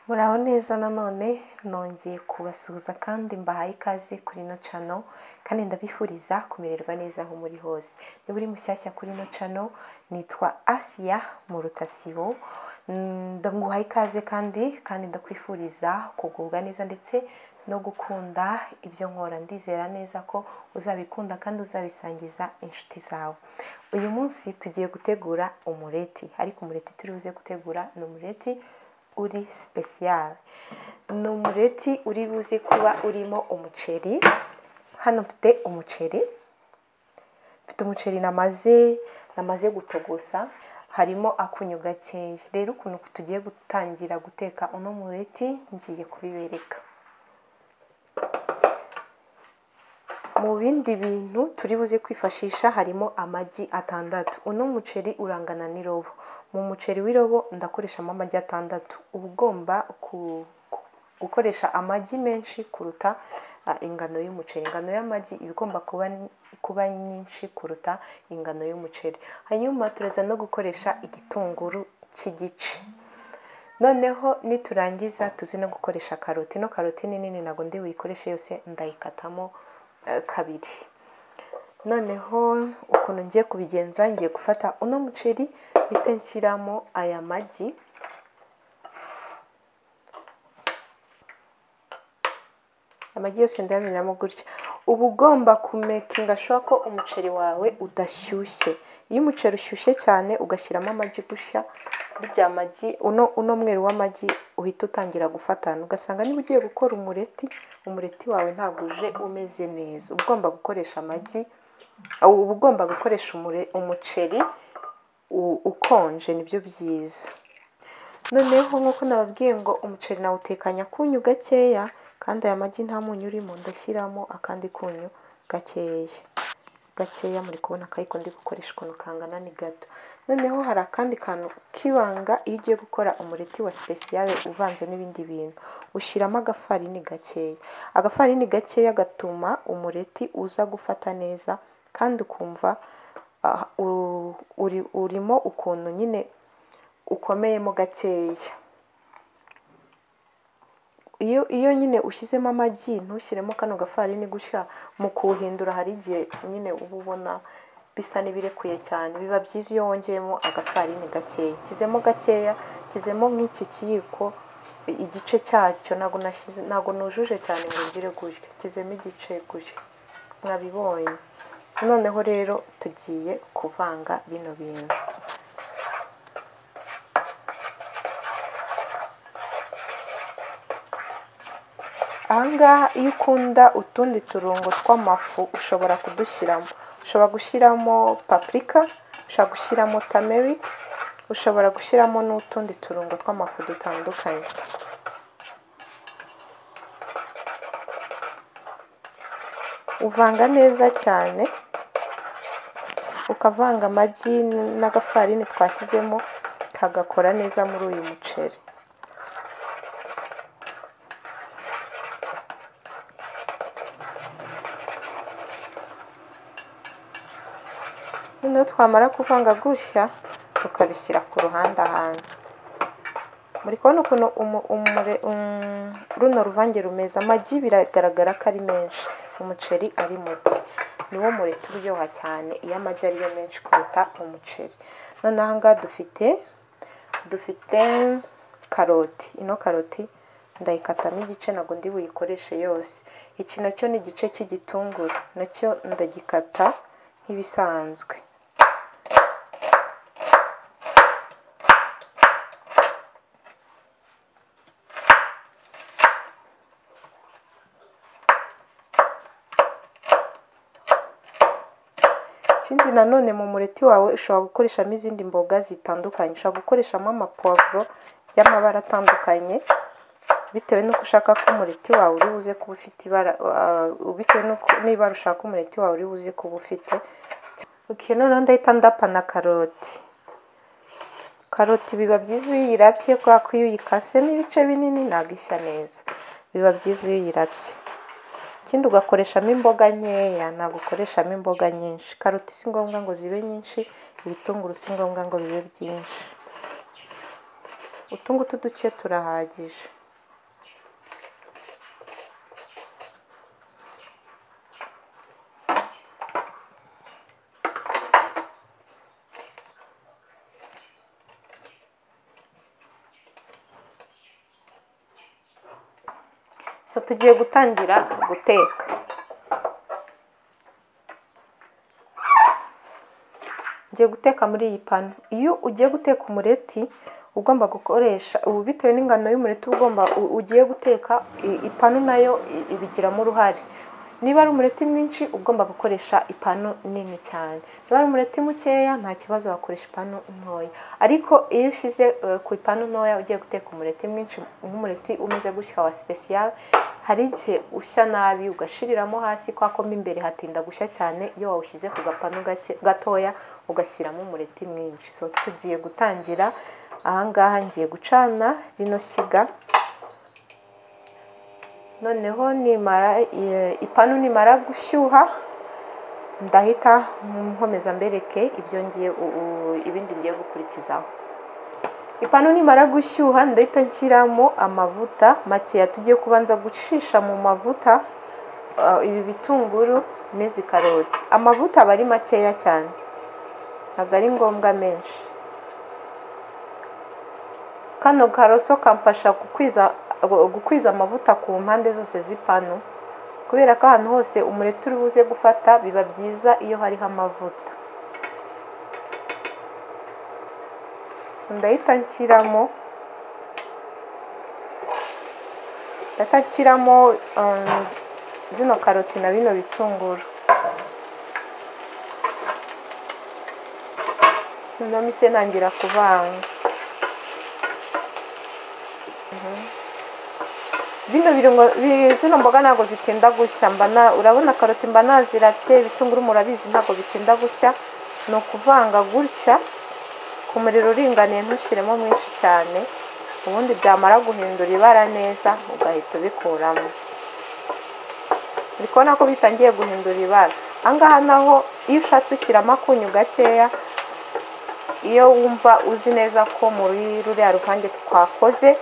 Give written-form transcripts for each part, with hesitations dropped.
Muraho neza nanone nongeye kubasuhuza kandi mbahaye ikaze kuri ino channel kandi ndabifuriza kumererwa neza aho muri hose. Niba uri mushyashya kuri ino channel nitwa Afia Murutasibo. Ndaguhaye ikaze kandi ndakwifuriza kugubwa neza ndetse no gukunda ibyo nkora. Ndizera neza ko uzabikunda kandi uzabisangiza inshuti zawe. Uyu munsi tugiye gutegura umureti, ariko umureti turi buze gutegura ni umureti uri special. Ni umureti uri buze kuba urimo umuceri. Hano mfite umuceri namaze gutogosa, harimo akunyu gakeya. Rero ukuntu tugiye gutangira guteka uno mureti ngiye kubibereka. Mu bindi bintu turi buze kwifashisha harimo amagi 6. Uno muceri urangana n'irobo. Mu muceri w'irobo ndakoreshamo amagi 6. Uba ugomba gukoresha amagi menshi kuruta ingano y'umuceri. Ingano y'amagi igomba kuba nyinshi kuruta ingano y'umuceri. Hanyuma turaza no gukoresha igitunguru cy'igice. Noneho niturangiza tuzi no gukoresha karoti. No karoti ni nini, nago ndi buyikoreshe yose ndayikatamo kabiri. Noneho ukuntu ngiye kubigenza, ngiye gufata uno muceri bite nshyiramo aya magi. Amagi yose ndayaminamo gutya. Uba ugomba kumekinga sure ko umuceri wawe udashyushye. Iyo umuceri ushyushye cyane ugashyiramo amagi gutya, burya amagi uno mweru w'amagi uhita utangira gufatana, ugasanga niba ugiye gukora umureti wawe ntabwo uje umeze neza. Uba ugomba gukoresha amagi, uba ugomba gukoresha umuceri ukonje, nibyo byiza. Noneho nk'uko nababwiye ngo umuceri nawutekanya akunyu gakeya, kandi aya magi nta munyu urimo, ndashyiramo akandi kunyu gakeya. Muri kubona akayiko ndi gukoresha ukuntu kangana ni gato. Noneho hari akandi kantu kibanga iyo ugiye gukora umureti wa special uvanze n'ibindi bintu, ushyiramo agafarini gakeya. Agafarini gakeya gatuma umureti uza gufata neza kandi ukumva urimo ukuntu nyine ukomeyemo gakeya. Iyo nyine ushyizemo amagi ntushyiremo kano gafarini gutya, mu kuwuhindura hari igihe nyine uba ubona bisa n'ibirekuye cyane. Biba byiza iyo wongeyemo agafarini gakeya. Kizemo gakeya, kizemo nk'iki kiyiko igice cyacyo, ntago nujuje cyane ngo ngire gutya, kizemo igice gutya. Mwabibonye? Noneho rero tugiye kuvanga bino bintu. Ahangaha iyo ukunda utundi turungo tw'amafu ushobora kudushyiramo. Ushobora gushyiramo paprika, ushobora gushyiramo turmeric, ushobora gushyiramo n'utundi turungo tw'amafu dutandukanye. Uvanga neza cyane, ukavanga amagi n'agafarini twashyizemo kagakora neza muri uyu muceri. Noneho twamara kuvanga gutya tukabishyira ku ruhande ahantu. Muri kubona ukuntu runo ruvange rumeze. Amagi biragaragara ko ari menshi, umuceri ari muke. Niwo mureti uryoha cyane iyo amagi ariyo menshi kuruta umuceri. Noneho ahangaha dufite karoti. Ino karoti ndayikatamo igice, ntabwo ndi buyikoreshe yose. Iki nacyo ni igice cy'igitunguru, nacyo ndagikata nk'ibisanzwe. Ikindi nanone mu mureti wawe ushobora gukoreshamo izindi mboga zitandukanye. Ushobora gukoreshamo amapavuro y'amabara atandukanye bitewe n'uko ushaka ko umureti wawe uri buze kuba ufite ibara, bitewe n'ibara ushaka umureti wawe uri buze kuba ufite. Noneho ndahita ndapa na karoti. Karoti biba byiza iyo uyirabye, kubera ko iyo uyikasemo ibice binini ntabwo ishya neza. Biba byiza iyo uyirabye. Ikindi ugakoreshamo imboga nkeya, ntabwo ukoreshamo imboga nyinshi. Karoti si ngombwa ngo zibe nyinshi, ibitunguru si ngombwa ngo bibe byinshi. Utu ngutu duke turahagije. So tugiye gutangira guteka. Ngiye guteka muri iyi pano. Iyo ugiye guteka umureti ugomba gukoresha ubu bitewe n'ingano y'umureti ugiye guteka, ipanu nayo ibigiramo uruhare. Niba ari umureti mwinshi ugomba gukoresha ipanu nini cyane, niba ari umureti mukeya nta kibazo wakoresha ipanu ntoya. Ariko iyo ushyize ku ipanu ntoya ugiye guteka umureti mwinshi, nk'umureti umeze gutya wa special, hari igihe ushya nabi ugashiriramo hasi, kwa ko imbere hatinda gushya cyane iyo wawushyize ku gapanu gatoya ugashyiramo umureti mwinshi. So tugiye gutangira. Ahangaha ngiye gucana rino shyiga, noneho ipanu nimara gushyuha ndahita nkomeza mbereke ibindi ngiye gukurikizaho. Ipanu nimara gushyuha ndahita nshyiramo amavuta makeya. Tugiye kubanza gucisha mu mavuta ibi bitunguru n'izi karoti. Amavuta aba ari makeya cyane, ntabwo ari ngombwa menshi. Kano karoso kamfasha gukwiza amavuta ku mpande zose z'ipanu, kubera ko ahantu hose umureti uri buze gufata biba byiza iyo hariho amavuta. Ndahita nshyiramo zino karoti na bino bitunguru. Noneho mpite ntangira kuvanga. Zino mboga ntabwo zitinda gushya. Urabona karoti mba naziratse, ibitunguru murabizi ntabwo bitinda gushya. Ni ukuvanga gutya ku muriro uringaniye, ntushyiremo mwinshi cyane, ubundi byamara guhindura ibara neza ugahita ubikuramo. Uri kubona ko bitangiye guhindura ibara. Ahangaha naho iyo ushatse ushyiramo akunyu gakeya, iyo wumva uzi neza ko muri ruriya ruvange twakoze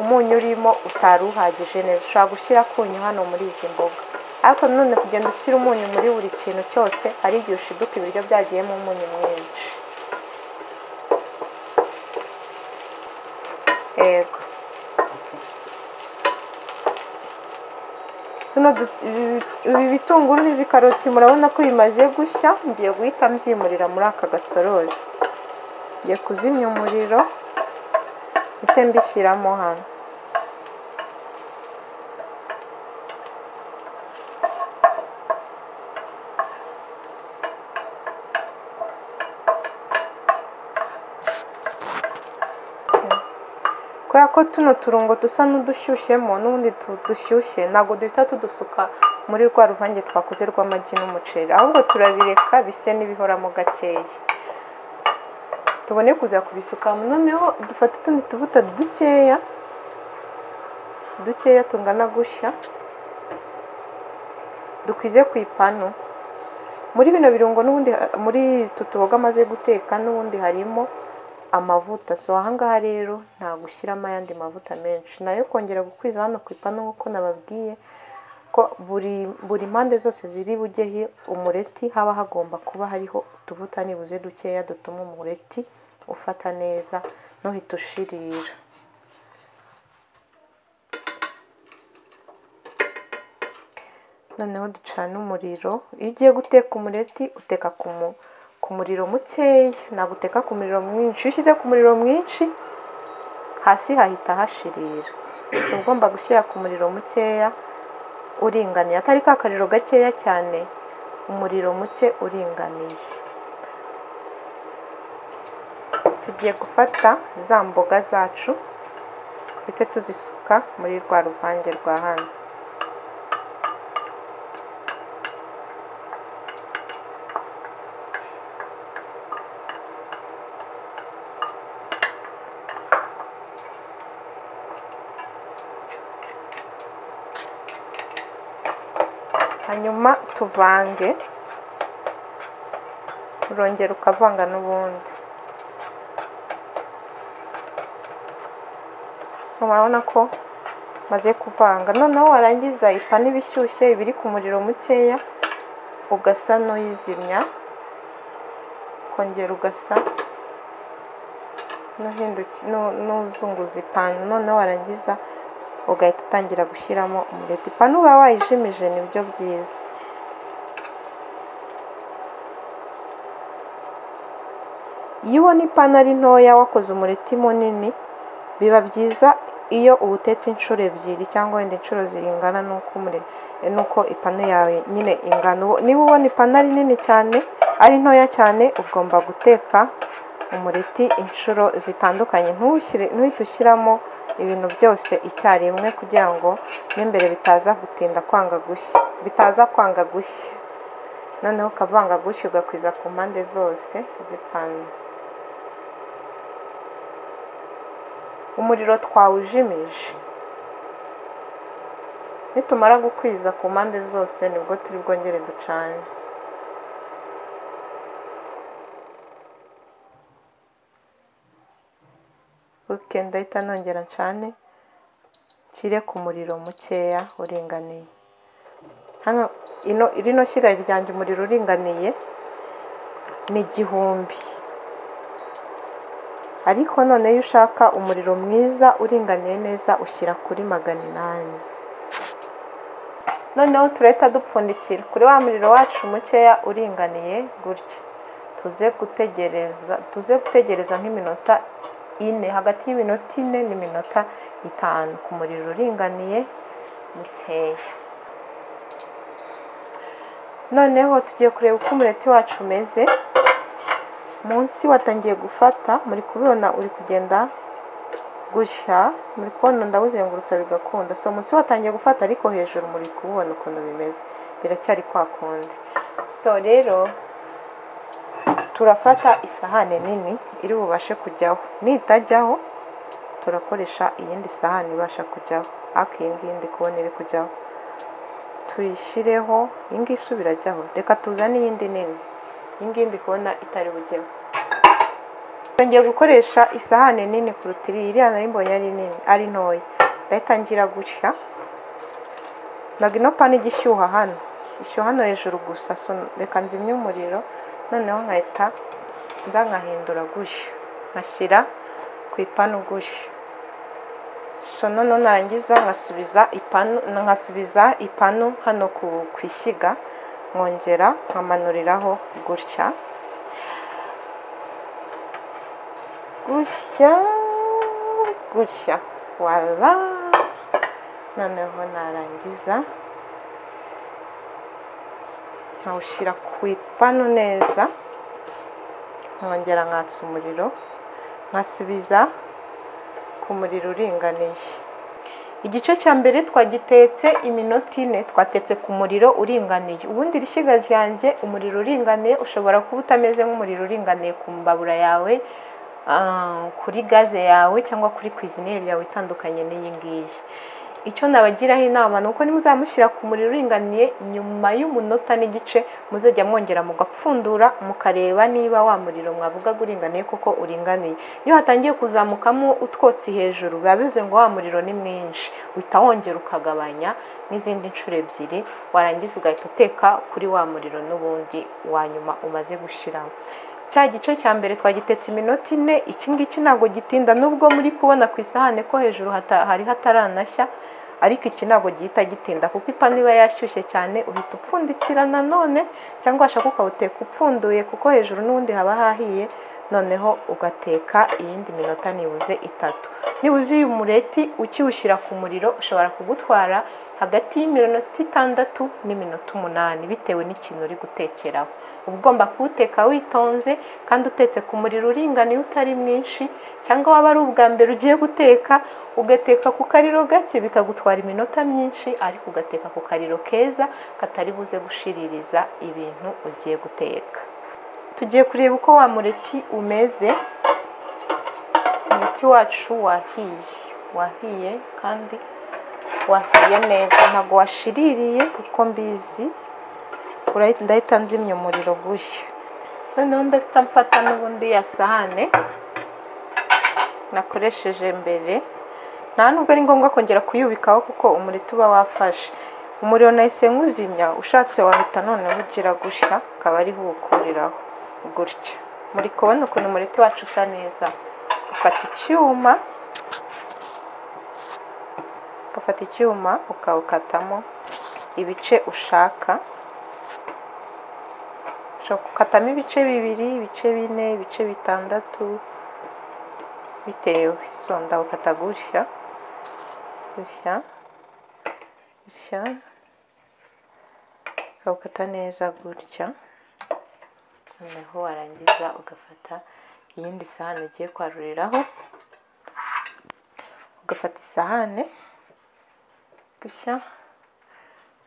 umunyu urimo utari uhagije neza, ushobora gushyira akunyu hano muri izi mboga. Ariko none kugenda ushyira umunyu muri buri kintu cyose, hari igihe ushiduka ibiryo byagiyemo umunyu mwinshi. Yego, ibi bitunguru n'izi karoti murabona ko bimaze gushya. Ngiye guhita mbyimurira muri aka gasorori. Ngiye kuzimya umuriro mpite mbishyiramo hano. Kubera ko tuno turungo dusa n'udushyushyemo n'ubundi dushyushye, ntabwo duhita tudusuka muri rwa ruvange twakoze rw'amagi n'umuceri, ahubwo turabireka bise n'ibihoramo gakeya tubone kuza kubisukamo. Noneho dufata utundi tuvuta dukeya tungana gutya, dukwize ku ipanu. Muri bino birungo n'ubundi, muri utu tuboga amaze guteka n'ubundi harimo amavuta. So ahangaha rero nta gushyiramo ayandi mavuta menshi, nayo kongera gukwiza hano ku ipanu nk'uko nababwiye ko buri mpande zose ziri bujyeho umureti haba hagomba kuba hariho utuvuta nibuze dukeya dutuma umureti ufata neza ntuhite ushirira. Noneho ducana umuriro. Iyo ugiye guteka umureti uteka ku muriro mukeya, ntabwo uteka ku muriro mwinshi. Iyo ushyize ku muriro mwinshi hasi hahita hashirira. Ugomba gushyira ku muriro mukeya uringaniye, atari ka kariro gakeya cyane, umuriro muke uringaniye. Tugiye gufata za mboga zacu duhite tuzisuka muri rwa ruvange rwa hano. Hanyuma tuvange, urongera ukavanga n'ubundi. So murabona ko maze kuvanga. Noneho warangiza ipanu ibishyushye ibiri ku muriro mukeya, ugasa n'uyizimya, kongera ugasa n'uzunguza ipanu. Noneho warangiza ugahita utangira gushyiramo umureti. Ipanu uba wayijimije nibyo byiza. Iyo ubona ipanu ari ntoya wakoze umureti munini, biba byiza iyo uwutetse inshuro ebyiri cyangwa wenda inshuro zingana nuko ipanu yawe nyine ingana. Niba ubona ipanu ari nini cyane, ari ntoya cyane, ugomba guteka umureti inshuro zitandukanye. Ntuhite ushyiramo ibintu byose icyarimwe kugira ngo n'imbere bitaza kwanga gushya. Noneho ukavanga gushya ugakwiza ku mpande zose z'ipanu. Umuriro twawujimije. Nitumara gukwiza ku mpande zose nibwo turi bwongere ducane. Ndahita nongera ncane, nshyire ku muriro mukeya uringaniye. Hano rino shyiga ryanjye umuriro uringaniye ni 1000. Ariko none iyo ushaka umuriro mwiza uringaniye neza ushyira kuri 800. Noneho turahita dupfundikira kuri wa muriro wacu mukeya uringaniye gutya. Tuze gutegereza nk'iminota 4, hagati y'iminota 4 n'iminota 5 ku muriro uringaniye mukeya. Noneho tugiye kureba uko umureti wacu umeze. Munsi watangiye gufata, muri kubibona uri kugenda gushya, muri kubona ndawuzengurutsa bigakunda. So munsi watangiye gufata ariko hejuru muri kubona ukuntu bimeze, biracyari kwa kundi. So rero turafata isahane nini iri bubashe kujyaho. Nitajyaho turakoresha iyindi sahane ibasha kujyaho. Iyi ngiyi ndi kubona iri kujyaho, tuyishyireho. Iyi ngiyi isubira ajyaho. Reka tuzane iyindi nini. Iyi ngiyi ndi kubona itari bujyeho. Ngiye gukoresha isahane nini kuruta iriya nari mbonye ari nini, ari ntoya. Ndahita ngira gutya. Ntabwo ino pani igishyuha hano, ishyuha hano hejuru gusa. So reka nzimye umuriro, noneho nkahita nkahindura gutya, nkashyira ku ipanu gutya. So noneho narangiza nkasubiza ipanu hano ku ishyiga, nkongera nkamanuriraho gutya gutya. Voila. Noneho narangiza nkawushyira ku ipanu neza, nkongera nkatsa umuriro, nkasubiza ku muriro uringaniye. Igice cya mbere twagitetse iminota 4, twatetse ku muriro uringaniye. Ubundi irishyiga ryanjye umuriro uringaniye ushobora kuba utameze nk'umuriro uringaniye ku mbabura yawe, kuri gaze yawe cyangwa kuri cuisiniere yawe itandukanye n'iyi ngiyi. Icyo nabagiraho inama nuko nimuzamushyira ku muriro uringaniye, nyuma y'umunota n'igice muzajya mwongera mugapfundura mukareba niba wa muriro mwavugaga uringaniye koko uringaniye. Iyo hatangiye kuzamukamo utwotsi hejuru biba bivuze ngo wa muriro ni mwinshi, uhita wongera ukagabanya n'izindi nshuro 2, warangiza ugahita uteka kuri wa muriro n'ubundi wa nyuma umaze gushyiramo. Cya gice cya mbere twagitetse iminota 4. Iki ngiki ntabwo gitinda, nubwo muri kubona ku isahane ko hejuru hari hataranashya, ariko iki ntabwo gihita gitinda kuko ipanu iba yashyushye cyane. Uhita upfundikira nanone, cyangwa washaka ukawuteka upfunduye kuko hejuru n'ubundi haba hahiye. Noneho ugateka iyindi minota nibuze 3. Nibuze uyu mureti ukiwushyira ku muriro ushobora kugutwara hagati y'iminota 6 n'iminota 8 bitewe n'ikintu uri gutekeraho. Uba ugomba kuwuteka witonze kandi utetse ku muriro uringaniye utari mwinshi, cyangwa waba ari ubwa mbere ugiye guteka ugateka ku kariro gake bikagutwara iminota myinshi, ariko ugateka ku kariro keza katari buze gushiririza ibintu ugiye guteka. Tugiye kureba uko wa mureti umeze. Umureti wacu wahiye kandi wahiye neza, ntabwo washiririye uko mbizi. Ndahita nzimya umuriro gutya. Noneho ndahita mfata n'ubundi ya sahane nakoresheje mbere. Nta nubwo ari ngombwa kongera kuyubikaho kuko umureti uba wafashe. Umuriro nahise nkuzimya, ushatse wahita noneho ugira gutya ukaba ariho uwukuriraho gutya. Muri kubona ukuntu umureti wacu usa neza. Ufata icyuma ugafata icyuma ukawukatamo ibice ushaka, ushobora gukatamo ibice bibiri, ibice bine, ibice bitandatu bitewe. So ndawukata gutya gutya gutya, ukawukata neza gutya. Noneho warangiza ugafata iyindi sahani ugiye kwaruriraho, ugafata isahane gutya,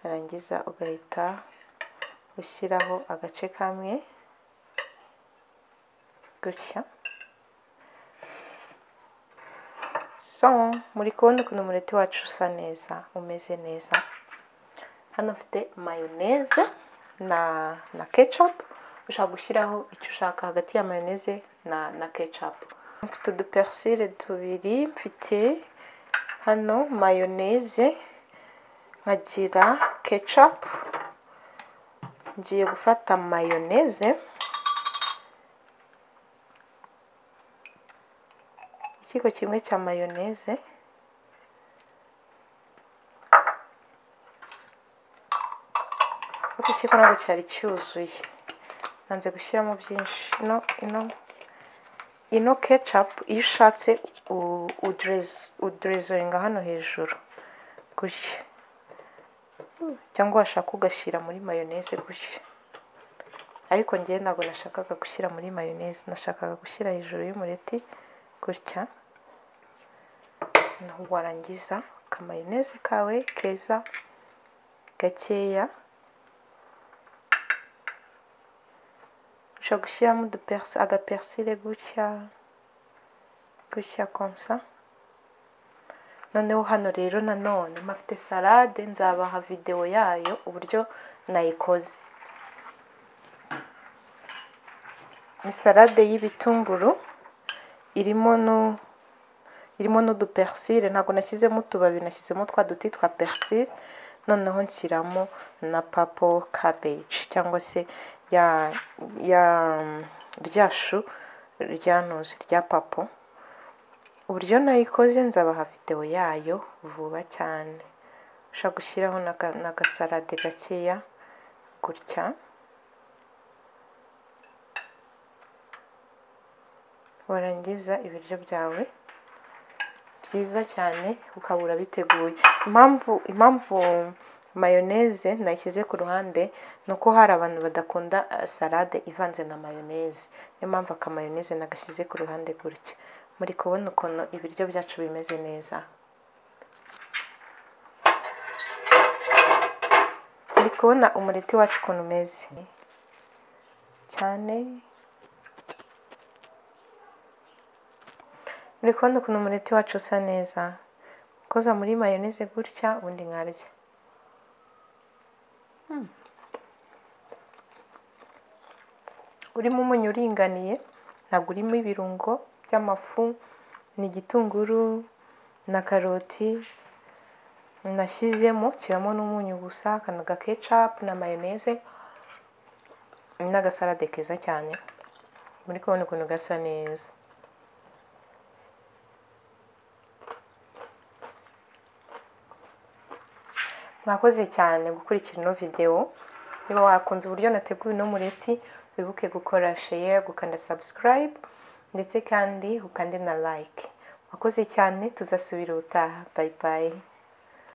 warangiza ugahita ushyiraho agace kamwe gutya. So muri kubona ukuntu umureti wacu usa neza, umeze neza. Hano mfite mayoneze na ketchup, ushaka gushyiraho icyo ushaka hagati ya mayoneze na ketchup. Mfite udupersile tubiri, mfite hano mayoneze, nkagira ketchup. Ngiye gufata mayoneze, ikiko kimwe cya mayoneze, kuko ikiko ntabwo cyari cyuzuye, nanze gushyiramo byinshi. Ino ketchup iyo ushatse udurezoringa hano hejuru gutya, cyangwa washaka ugashyira muri mayoneze gutya, ariko njyewe ntabwo nashakaga gushyira muri mayoneze, nashakaga gushyira hejuru y'umureti gutya. Naho warangiza akamayoneze kawe keza gakeya, ushobora gushyiramo agapersile gutya gutya komsa. Noneho hano rero nanone mpafite salade, nzabaha videwo yayo uburyo nayikoze. Ni salade y'ibitunguru, irimo n'udupersile, ntabwo nashyizemo utubabi, nashyizemo twa duti twa persile. Noneho nshyiramo na purple cabbage, cyangwa se rya shu rya purple. Uburyo nayikoze nzabaha videwo yayo vuba cyane. Ushaka gushyiraho n'agasalade gakeya gutya, warangiza ibiryo byawe byiza cyane ukabura biteguye. Impamvu mayoneze nayishyize ku ruhande ni uko hari abantu badakunda salade ivanze na mayoneze, niyo mpamvu akamayoneze nagashyize ku ruhande gutya. Muri kubona ukuntu ibiryo byacu bimeze neza, muri kubona umureti wacu ukuntu umeze cyane, muri kubona ukuntu umureti wacu usa neza. Koza muri mayoneze gutya, ubundi nkarya. Urimo umunyu uringaniye, ntabwo urimo ibirungo by'amafu, ni igitunguru na karoti nashyizemo, kiramo n'umunyu gusa, akanaga ketchup na mayoneze n'agasalade keza cyane. Muri kubona ukuntu gasa neza. Mwakoze cyane gukurikira ino videwo. Niba wakunze uburyo nateguye uno mureti, wibuke gukora share, gukanda subscribe, ndetse kandi ukande na like. Mwakoze cyane, tuzasubira ubutaha. Bye bye.